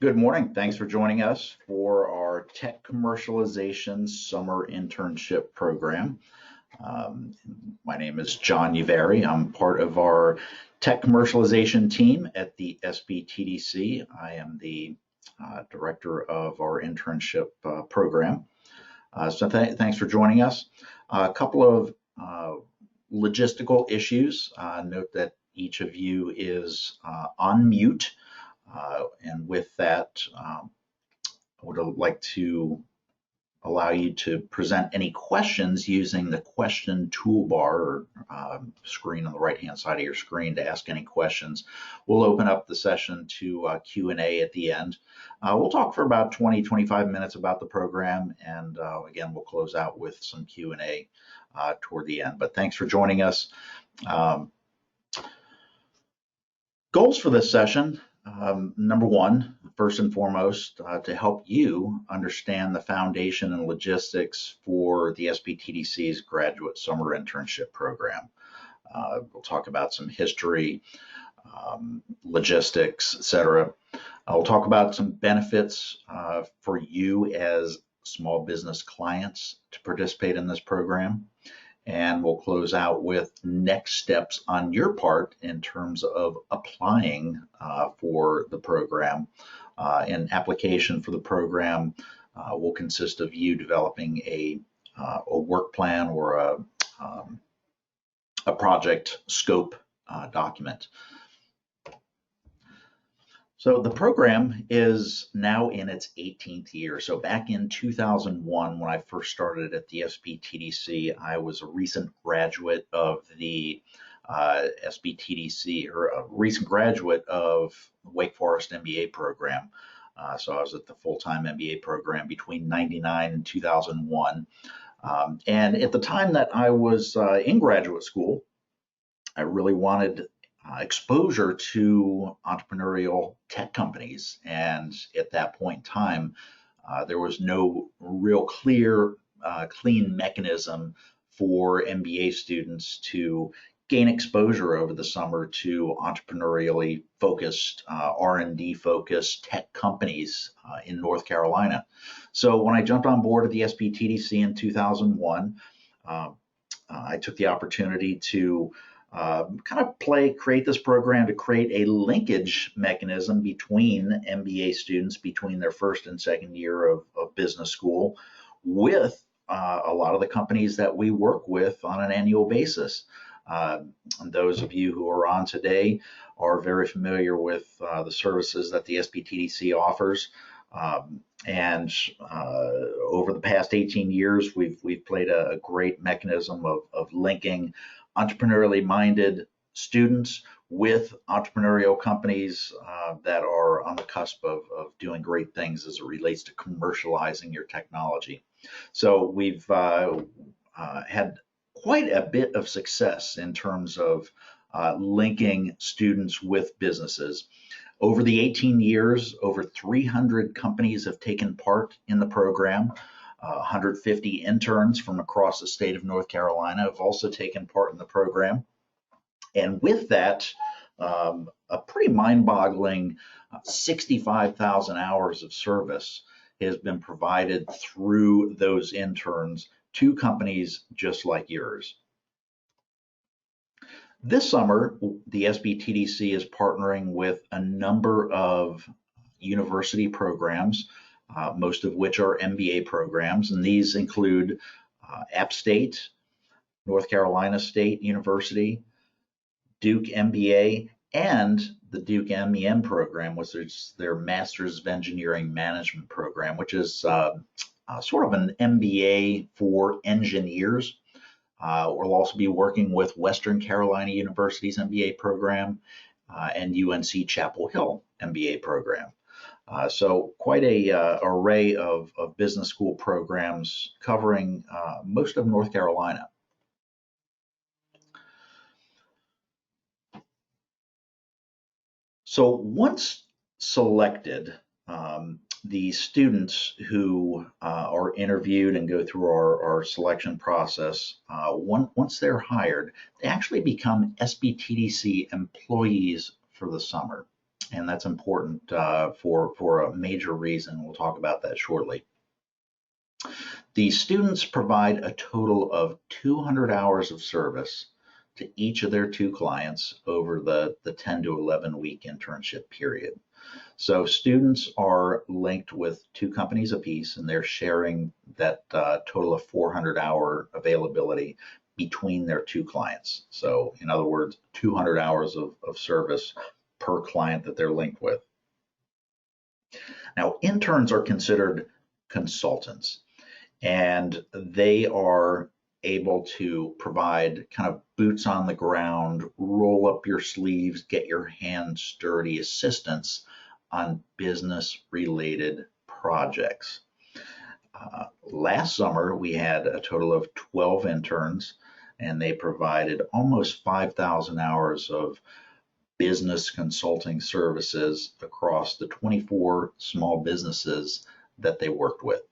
Good morning. Thanks for joining us for our Tech Commercialization Summer Internship Program. Um, my name is John Uvari. I'm part of our Tech Commercialization team at the SBTDC. I am the director of our internship program. Thanks for joining us. A couple of logistical issues. Note that each of you is on mute. And with that, I would like to allow you to present any questions using the question toolbar or screen on the right-hand side of your screen to ask any questions. We'll open up the session to Q&A at the end. We'll talk for about 20-25 minutes about the program, and again, we'll close out with some Q&A toward the end. But thanks for joining us. Goals for this session. Number one, first and foremost, to help you understand the foundation and logistics for the SBTDC's Graduate Summer Internship Program. We'll talk about some history, logistics, etc. We'll talk about some benefits for you as small business clients to participate in this program. And we'll close out with next steps on your part in terms of applying for the program. An application for the program will consist of you developing a work plan or a project scope document. So the program is now in its 18th year. So back in 2001, when I first started at the SBTDC, I was a recent graduate of the SBTDC, or a recent graduate of Wake Forest MBA program. So I was at the full-time MBA program between 99 and 2001. And at the time that I was in graduate school, I really wanted exposure to entrepreneurial tech companies. And at that point in time, there was no real clear, clean mechanism for MBA students to gain exposure over the summer to entrepreneurially focused, R&D focused tech companies in North Carolina. So when I jumped on board at the SBTDC in 2001, I took the opportunity to create this program to create a linkage mechanism between MBA students between their first and second year of business school with a lot of the companies that we work with on an annual basis. And those of you who are on today are very familiar with the services that the SBTDC offers. And over the past 18 years, we've played a great mechanism of linking entrepreneurially minded students with entrepreneurial companies that are on the cusp of doing great things as it relates to commercializing your technology. So we've had quite a bit of success in terms of linking students with businesses. Over the 18 years, over 300 companies have taken part in the program. 150 interns from across the state of North Carolina have also taken part in the program. And with that, a pretty mind-boggling 65,000 hours of service has been provided through those interns to companies just like yours. This summer, the SBTDC is partnering with a number of university programs, most of which are MBA programs, and these include App State, North Carolina State University, Duke MBA, and the Duke MEM program, which is their Masters of Engineering Management program, which is sort of an MBA for engineers. We'll also be working with Western Carolina University's MBA program and UNC Chapel Hill MBA program. So quite a array of business school programs covering most of North Carolina. So once selected, the students who are interviewed and go through our selection process, once they're hired, they actually become SBTDC employees for the summer. And that's important for a major reason. We'll talk about that shortly. The students provide a total of 200 hours of service to each of their two clients over the 10 to 11 week internship period. So students are linked with two companies apiece, and they're sharing that total of 400-hour availability between their two clients. So in other words, 200 hours of service per client that they're linked with. Now, interns are considered consultants, and they are able to provide kind of boots on the ground, roll up your sleeves, get your hands dirty assistance on business related projects. Last summer, we had a total of 12 interns, and they provided almost 5,000 hours of business consulting services across the 24 small businesses that they worked with.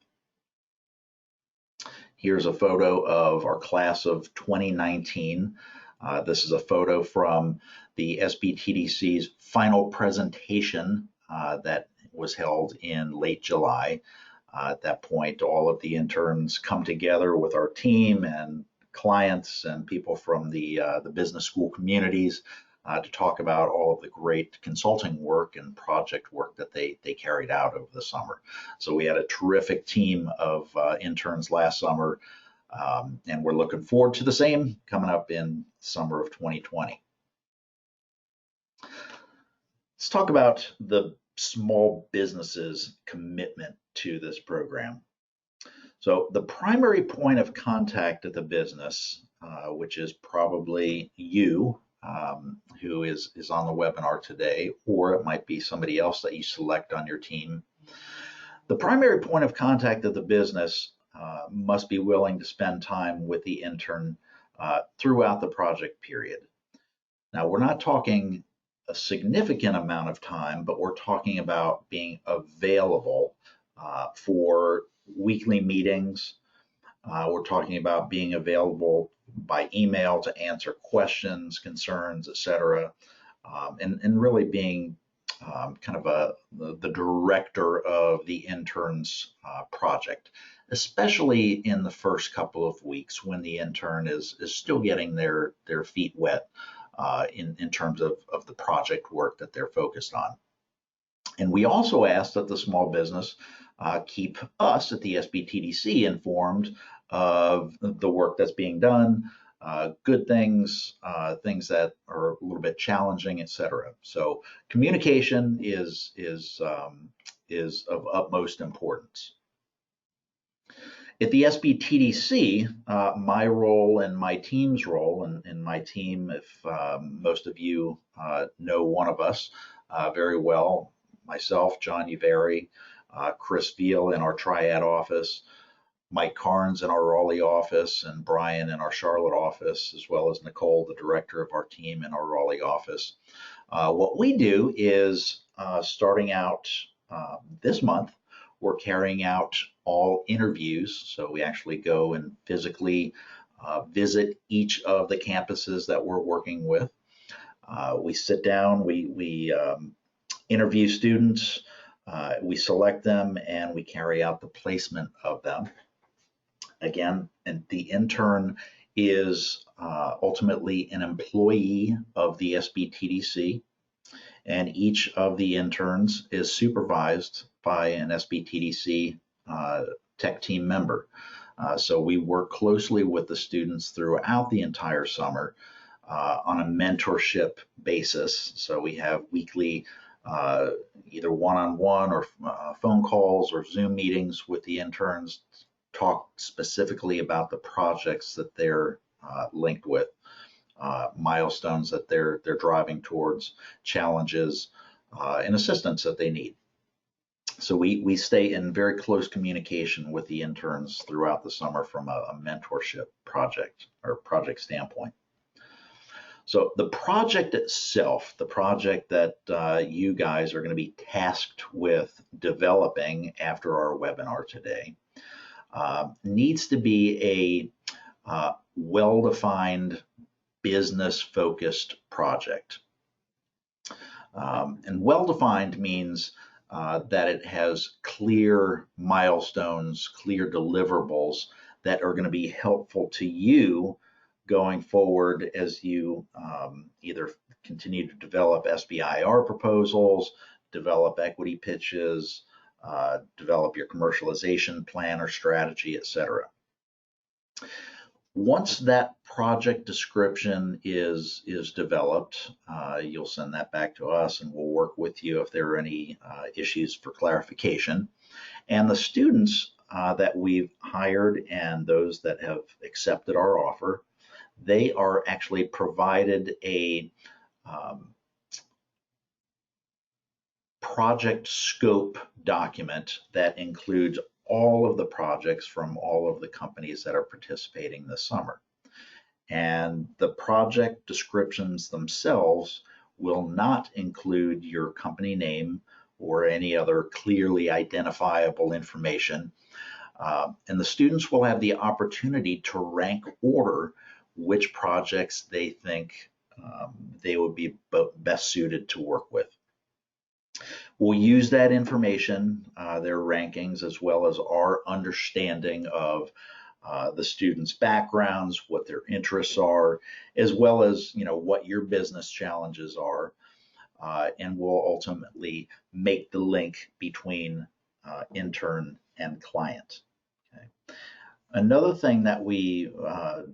Here's a photo of our class of 2019. This is a photo from the SBTDC's final presentation that was held in late July. At that point, all of the interns come together with our team and clients and people from the business school communities to talk about all of the great consulting work and project work that they carried out over the summer. So we had a terrific team of interns last summer, and we're looking forward to the same coming up in summer of 2020. Let's talk about the small businesses' commitment to this program. So the primary point of contact at the business, which is probably you, who is on the webinar today, or it might be somebody else that you select on your team. The primary point of contact of the business must be willing to spend time with the intern throughout the project period. Now, we're not talking a significant amount of time, but we're talking about being available for weekly meetings. We're talking about being available by email to answer questions, concerns, etc., and really being kind of the director of the intern's project, especially in the first couple of weeks when the intern is still getting their feet wet in terms of the project work that they're focused on. And we also ask that the small business keep us at the SBTDC informed of the work that's being done, good things, things that are a little bit challenging, etc. So communication is of utmost importance. At the SBTDC, my role and my team's role, and my team, if most of you know one of us very well, myself, John Uveri, Chris Veal in our Triad office, Mike Carnes in our Raleigh office, and Brian in our Charlotte office, as well as Nicole, the director of our team in our Raleigh office. What we do is, starting out this month, we're carrying out all interviews. So we actually go and physically visit each of the campuses that we're working with. We sit down, we interview students, we select them, and we carry out the placement of them. Again, and the intern is ultimately an employee of the SBTDC, and each of the interns is supervised by an SBTDC tech team member. So we work closely with the students throughout the entire summer on a mentorship basis. So we have weekly either one-on-one or phone calls or Zoom meetings with the interns, talk specifically about the projects that they're linked with, milestones that they're driving towards, challenges, and assistance that they need. So we stay in very close communication with the interns throughout the summer from a mentorship project standpoint. So the project itself, the project that you guys are going to be tasked with developing after our webinar today, needs to be a well-defined, business-focused project. And well-defined means that it has clear milestones, clear deliverables that are going to be helpful to you going forward as you either continue to develop SBIR proposals, develop equity pitches, develop your commercialization plan or strategy, etc. Once that project description is developed, you'll send that back to us and we'll work with you if there are any issues for clarification. And the students that we've hired and those that have accepted our offer, they are actually provided a project scope document that includes all of the projects from all of the companies that are participating this summer. And the project descriptions themselves will not include your company name or any other clearly identifiable information. And the students will have the opportunity to rank order which projects they think they would be best suited to work with. We'll use that information, their rankings, as well as our understanding of the students' backgrounds, what their interests are, as well as what your business challenges are, and we'll ultimately make the link between intern and client. Okay. Another thing that we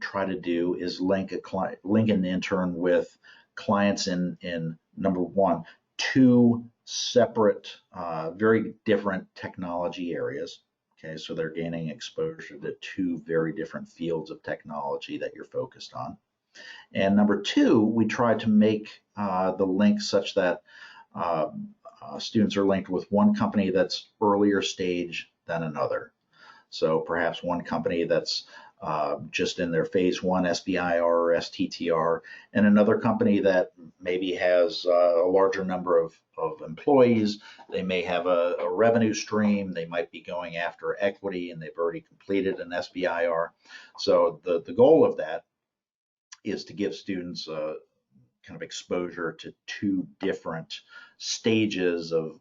try to do is link an intern with clients in number one, two separate, very different technology areas. Okay, so they're gaining exposure to two very different fields of technology that you're focused on. And number two, we try to make the link such that students are linked with one company that's earlier stage than another. So perhaps one company that's just in their phase one SBIR or STTR, and another company that maybe has a larger number of employees. They may have a revenue stream. They might be going after equity and they've already completed an SBIR. So the goal of that is to give students kind of exposure to two different stages of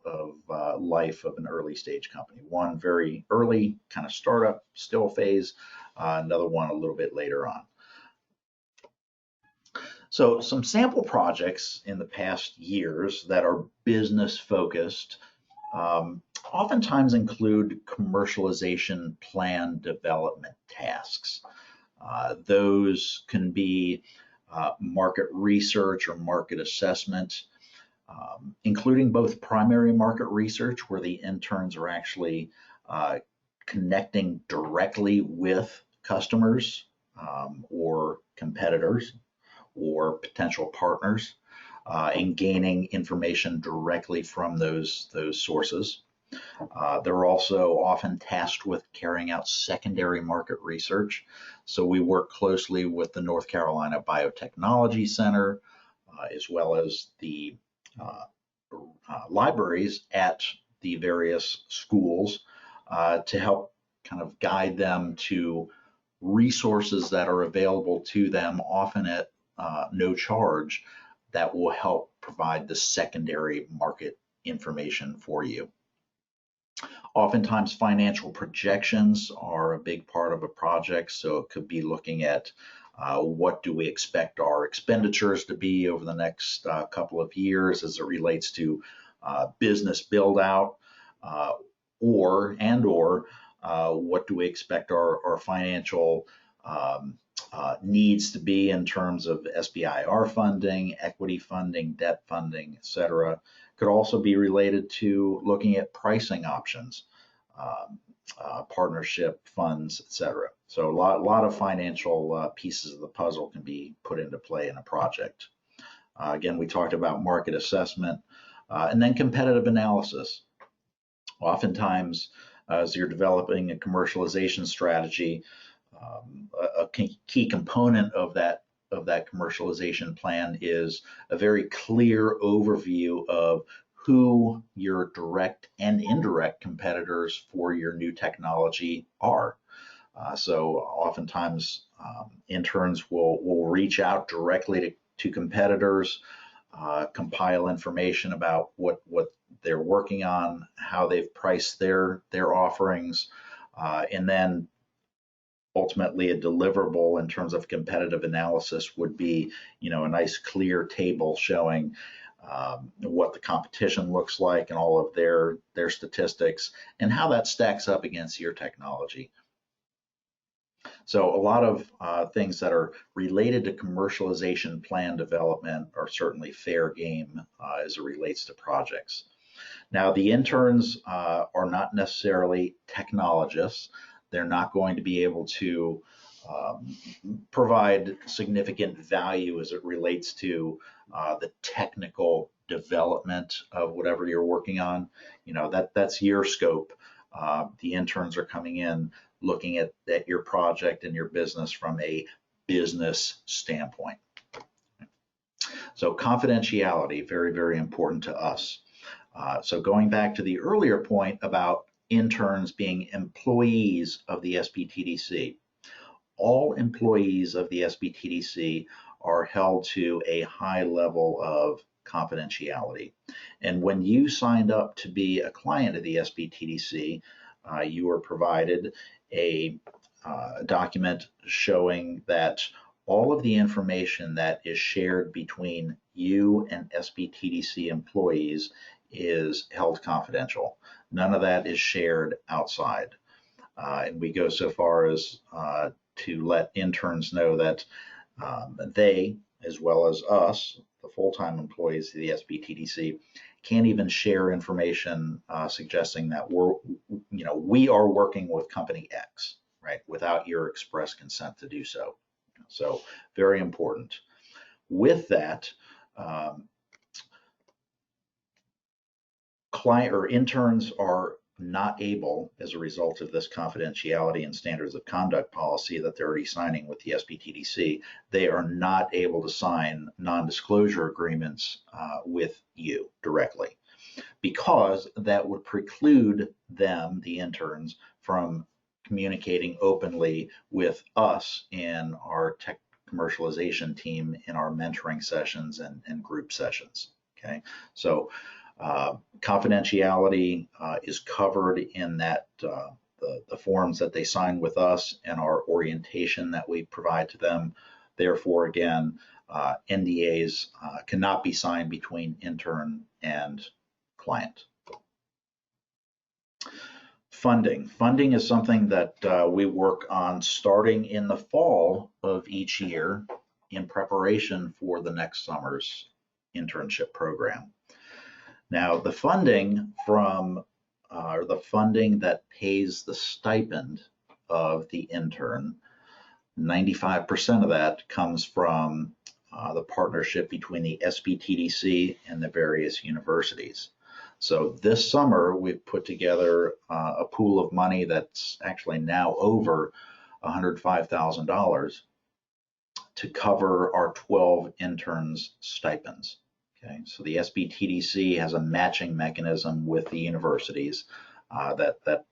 life of an early stage company. One very early, kind of startup, still phase, another one a little bit later on. So some sample projects in the past years that are business focused oftentimes include commercialization plan development tasks. Those can be market research or market assessment, including both primary market research, where the interns are actually connecting directly with customers or competitors or potential partners, and gaining information directly from those sources. They're also often tasked with carrying out secondary market research. So we work closely with the North Carolina Biotechnology Center, as well as the libraries at the various schools to help kind of guide them to resources that are available to them, often at no charge, that will help provide the secondary market information for you. Oftentimes, financial projections are a big part of a project, so it could be looking at what do we expect our expenditures to be over the next couple of years as it relates to business build out, or what do we expect our financial needs to be in terms of SBIR funding, equity funding, debt funding, et cetera. Could also be related to looking at pricing options, partnership funds, et cetera. So a lot of financial pieces of the puzzle can be put into play in a project. Again, we talked about market assessment and then competitive analysis. Oftentimes, as you're developing a commercialization strategy, a key component of that commercialization plan is a very clear overview of who your direct and indirect competitors for your new technology are. So oftentimes interns will reach out directly to competitors compile information about what they're working on, how they've priced their offerings, and then ultimately a deliverable in terms of competitive analysis would be, a nice clear table showing what the competition looks like and all of their statistics and how that stacks up against your technology. So a lot of things that are related to commercialization plan development are certainly fair game as it relates to projects. Now, the interns are not necessarily technologists. They're not going to be able to provide significant value as it relates to the technical development of whatever you're working on. That's your scope. The interns are coming in looking at your project and your business from a business standpoint. So confidentiality, very, very important to us. So going back to the earlier point about interns being employees of the SBTDC, all employees of the SBTDC are held to a high level of confidentiality. And when you signed up to be a client of the SBTDC, you were provided a document showing that all of the information that is shared between you and SBTDC employees is held confidential. None of that is shared outside. And we go so far as to let interns know that they, as well as us, the full-time employees of the SBTDC, can't even share information suggesting that we are working with company X, right, without your express consent to do so. So very important. With that, client or interns are not able, as a result of this confidentiality and standards of conduct policy that they're already signing with the SBTDC, they are not able to sign non-disclosure agreements with you directly, because that would preclude them, the interns, from communicating openly with us in our tech commercialization team in our mentoring sessions and group sessions. Okay, so confidentiality is covered in that the forms that they sign with us and our orientation that we provide to them. Therefore, again, NDAs cannot be signed between intern and client. Funding. Funding is something that we work on starting in the fall of each year in preparation for the next summer's internship program. Now, the funding the funding that pays the stipend of the intern, 95% of that comes from the partnership between the SBTDC and the various universities. So this summer, we've put together a pool of money that's actually now over $105,000 to cover our 12 interns' stipends. Okay, so the SBTDC has a matching mechanism with the universities that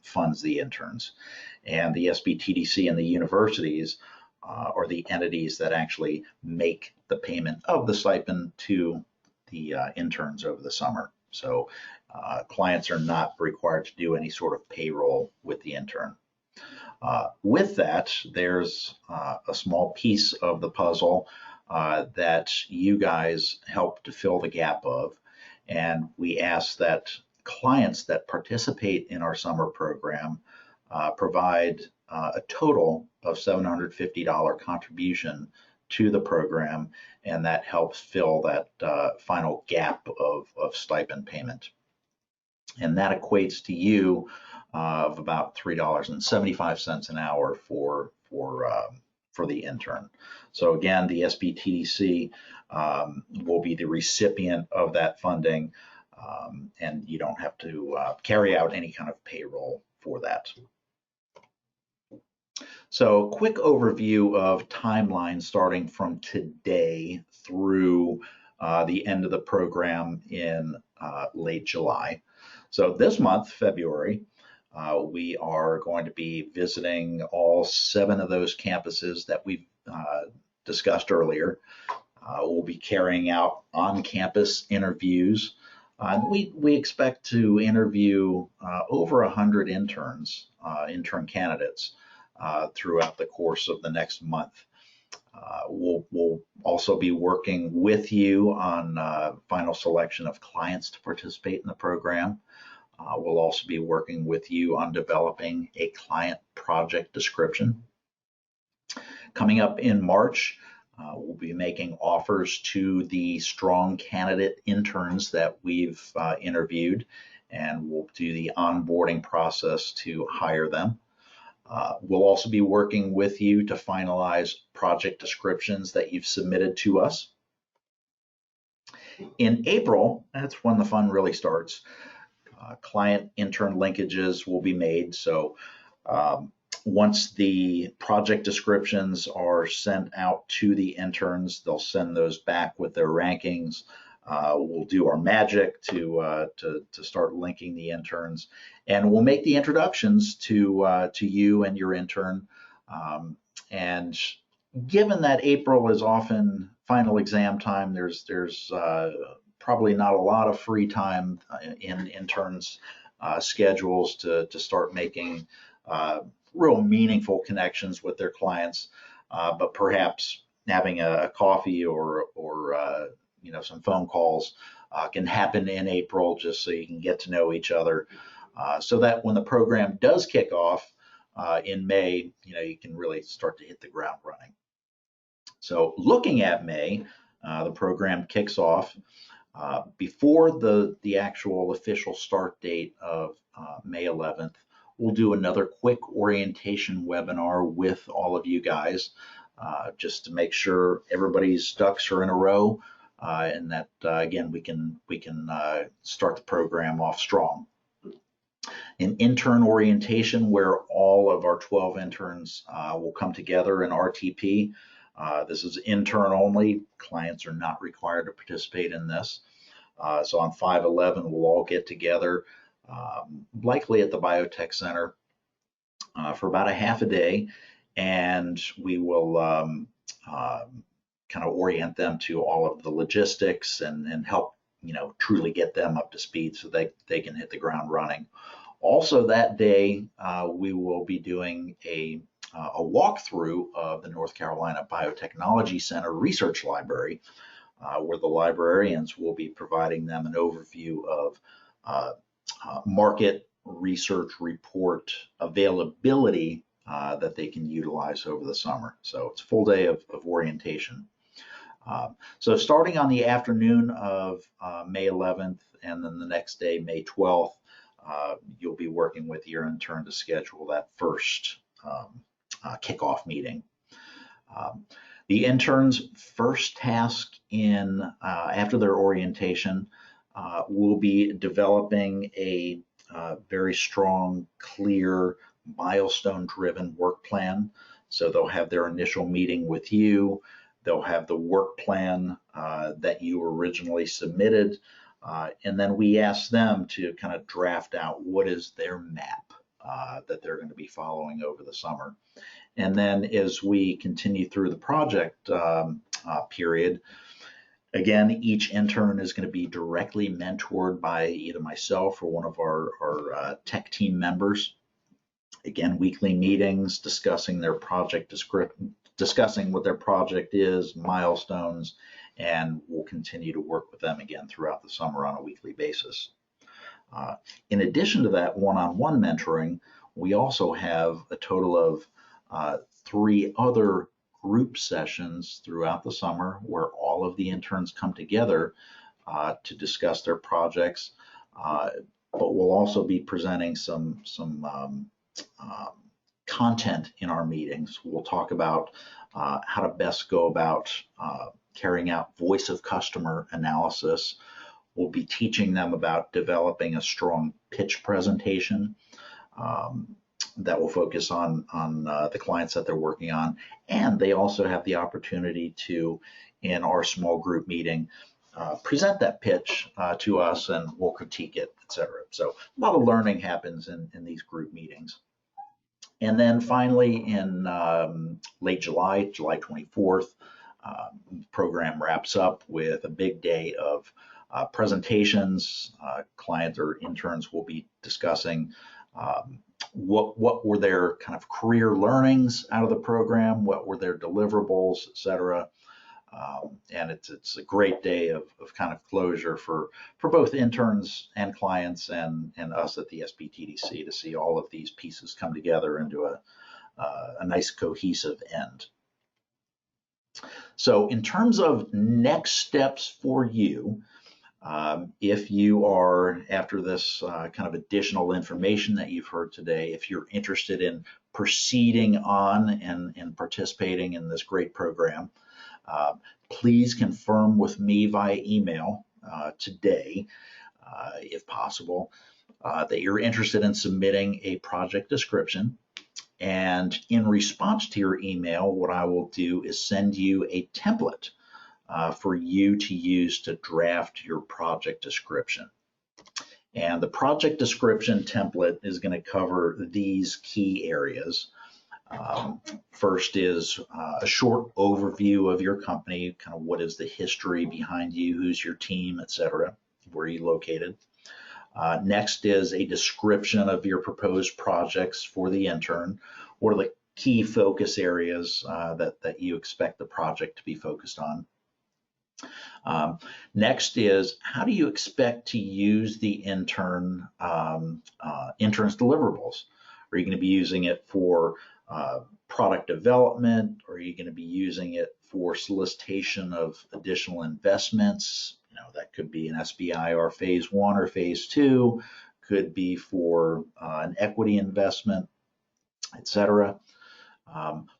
funds the interns, and the SBTDC and the universities are the entities that actually make the payment of the stipend to the interns over the summer. So clients are not required to do any sort of payroll with the intern. With that, there's a small piece of the puzzle that you guys help to fill the gap of, and we ask that clients that participate in our summer program provide a total of $750 contribution to the program, and that helps fill that final gap of stipend payment. And that equates to you of about $3.75 an hour for the intern. So again, the SBTDC will be the recipient of that funding, and you don't have to carry out any kind of payroll for that. So quick overview of timeline starting from today through the end of the program in late July. So this month, February, we are going to be visiting all 7 of those campuses that we've discussed earlier. We'll be carrying out on-campus interviews. We expect to interview over 100 interns, intern candidates, throughout the course of the next month. We'll also be working with you on final selection of clients to participate in the program. We'll also be working with you on developing a client project description. Coming up in March, we'll be making offers to the strong candidate interns that we've interviewed, and we'll do the onboarding process to hire them. We'll also be working with you to finalize project descriptions that you've submitted to us. In April, that's when the fun really starts. Client intern linkages will be made. So once the project descriptions are sent out to the interns, they'll send those back with their rankings. We'll do our magic to start linking the interns, and we'll make the introductions to you and your intern. And given that April is often final exam time, there's probably not a lot of free time in interns' schedules to start making real meaningful connections with their clients, but perhaps having a coffee or some phone calls can happen in April, just so you can get to know each other, so that when the program does kick off in May, you can really start to hit the ground running. So looking at May, the program kicks off before the actual official start date of May 11th. We'll do another quick orientation webinar with all of you guys, just to make sure everybody's ducks are in a row, and that again we can start the program off strong. An intern orientation where all of our 12 interns will come together in RTP. This is intern only. Clients are not required to participate in this. So on 5/11, we'll all get together, likely at the Biotech Center, for about a half a day, and we will kind of orient them to all of the logistics and help truly get them up to speed so they can hit the ground running. Also that day, we will be doing a walkthrough of the North Carolina Biotechnology Center Research Library, where the librarians will be providing them an overview of market research report availability that they can utilize over the summer. So it's a full day of orientation. So starting on the afternoon of May 11th, and then the next day, May 12th, you'll be working with your intern to schedule that first kickoff meeting. The intern's first task after their orientation will be developing a very strong, clear, milestone-driven work plan. So they'll have their initial meeting with you. They'll have the work plan that you originally submitted. And then we ask them to kind of draft out what is their map that they're going to be following over the summer. And then as we continue through the project period, again, each intern is going to be directly mentored by either myself or one of our tech team members. Again, weekly meetings discussing their project description, discussing what their project is, milestones, and we'll continue to work with them again throughout the summer on a weekly basis. In addition to that one-on-one mentoring, we also have a total of 3 other group sessions throughout the summer where all of the interns come together to discuss their projects, but we'll also be presenting some content in our meetings. We'll talk about how to best go about carrying out voice of customer analysis. We'll be teaching them about developing a strong pitch presentation that will focus on the clients that they're working on. And they also have the opportunity to, in our small group meeting, present that pitch to us, and we'll critique it, etc. So a lot of learning happens in these group meetings. And then finally in late July 24th, Program wraps up with a big day of presentations. Clients or interns will be discussing what were their kind of career learnings out of the program, what were their deliverables, et cetera. And it's a great day of kind of closure for both interns and clients and us at the SBTDC to see all of these pieces come together into a nice cohesive end. So in terms of next steps for you, if you are, after this kind of additional information that you've heard today, if you're interested in proceeding on and participating in this great program, please confirm with me via email today, if possible, that you're interested in submitting a project description. And in response to your email, what I will do is send you a template for you to use to draft your project description. And the project description template is going to cover these key areas. First is a short overview of your company, kind of what is the history behind you, who's your team, et cetera, where are you located. Next is a description of your proposed projects for the intern. What are the key focus areas that you expect the project to be focused on? Next is, how do you expect to use the intern's deliverables? Are you going to be using it for product development? Or are you going to be using it for solicitation of additional investments? You know, that could be an SBIR phase 1 or phase 2, could be for an equity investment, et cetera.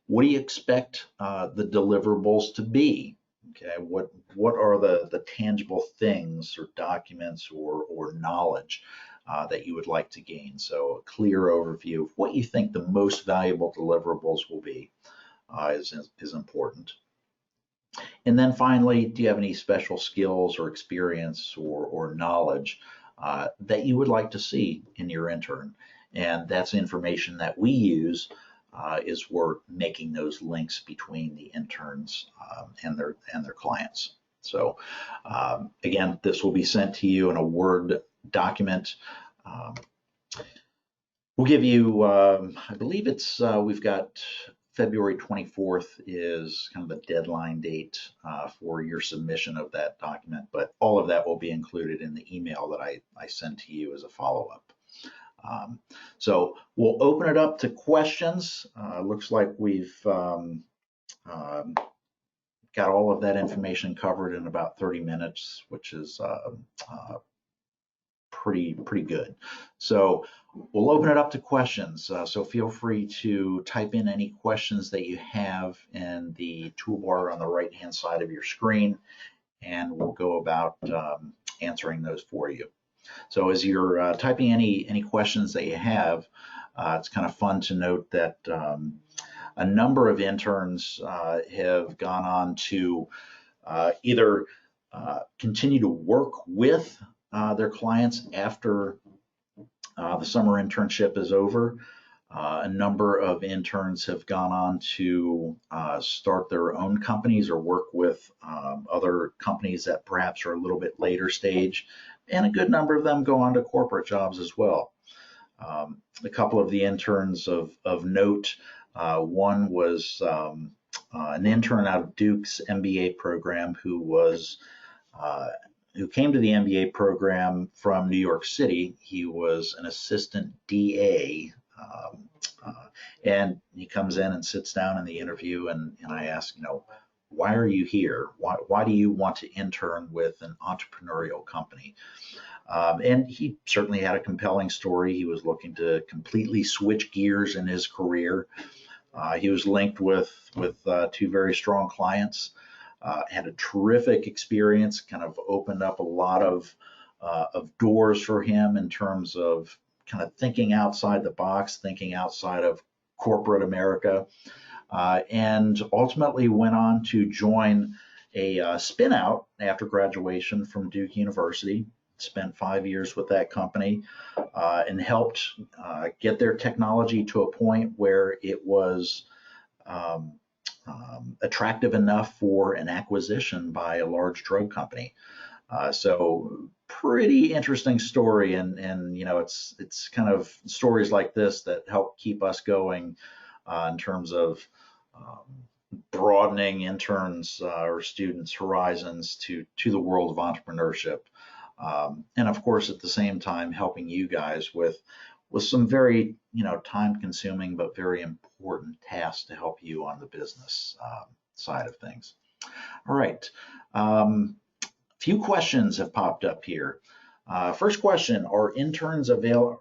What do you expect the deliverables to be? Okay, what are the tangible things or documents or knowledge that you would like to gain? So a clear overview of what you think the most valuable deliverables will be is important. And then finally, do you have any special skills or experience or knowledge that you would like to see in your intern? And that's information that we use is we're making those links between the interns and their clients. So again, this will be sent to you in a Word document. We'll give you, I believe it's, we've got February 24th is kind of the deadline date for your submission of that document, but all of that will be included in the email that I send to you as a follow-up. So we'll open it up to questions. Looks like we've got all of that information covered in about 30 minutes, which is pretty good. So we'll open it up to questions. So feel free to type in any questions that you have in the toolbar on the right-hand side of your screen, and we'll go about answering those for you. So as you're typing any questions that you have, it's kind of fun to note that a number of interns have gone on to either continue to work with their clients after the summer internship is over. A number of interns have gone on to start their own companies or work with other companies that perhaps are a little bit later stage, and a good number of them go on to corporate jobs as well. A couple of the interns of note, one was an intern out of Duke's MBA program who came to the MBA program from New York City. He was an assistant DA, and he comes in and sits down in the interview, and I ask, why are you here? Why do you want to intern with an entrepreneurial company? And he certainly had a compelling story. He was looking to completely switch gears in his career. He was linked with two very strong clients. Had a terrific experience, kind of opened up a lot of doors for him in terms of kind of thinking outside the box, thinking outside of corporate America, and ultimately went on to join a spin out after graduation from Duke University. Spent 5 years with that company and helped get their technology to a point where it was attractive enough for an acquisition by a large drug company. So pretty interesting story, and it's kind of stories like this that help keep us going in terms of broadening interns or students' horizons to the world of entrepreneurship, and of course at the same time helping you guys with some very time-consuming but very important tasks to help you on the business side of things. All right. Few questions have popped up here. First question: Are interns available?